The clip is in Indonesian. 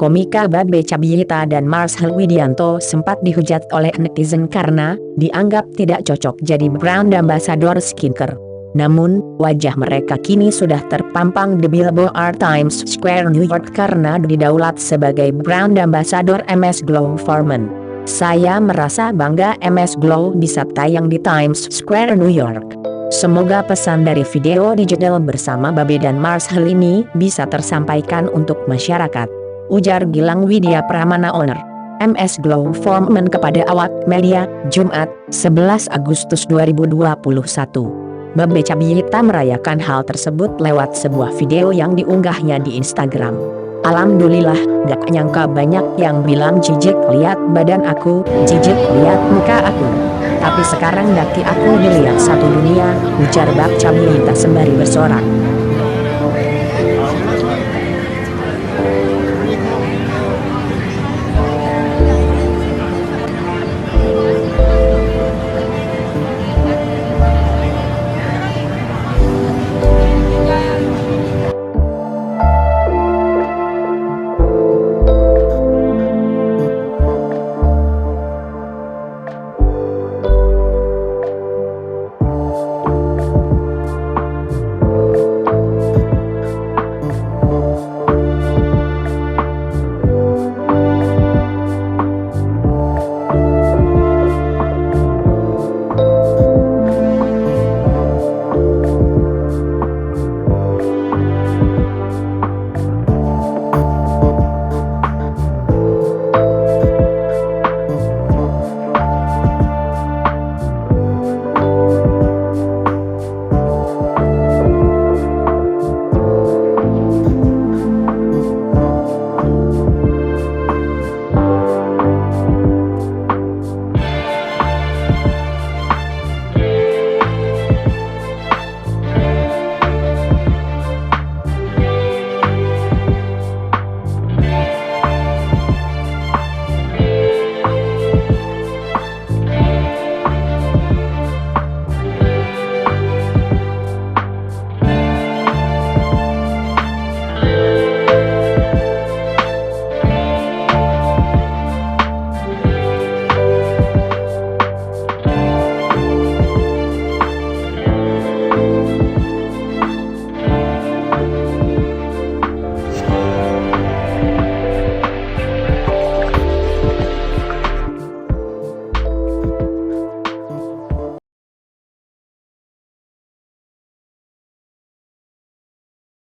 Komika Babe Cabita dan Marcel Widianto sempat dihujat oleh netizen karena dianggap tidak cocok jadi brand ambassador skincare. Namun, wajah mereka kini sudah terpampang di Billboard Times Square New York karena didaulat sebagai brand ambassador MS Glow for Men. Saya merasa bangga MS Glow bisa tayang di Times Square New York. Semoga pesan dari video digital bersama Babe dan Marcel ini bisa tersampaikan untuk masyarakat, ujar Gilang Widya Pramana owner MS Glow for Men kepada awak media, Jumat, 11 Agustus 2021. Babe Cabita merayakan hal tersebut lewat sebuah video yang diunggahnya di Instagram. Alhamdulillah, gak nyangka banyak yang bilang jijik lihat badan aku, jijik lihat muka aku. Tapi sekarang daki aku dilihat satu dunia, ujar Babe Cabita sembari bersorak.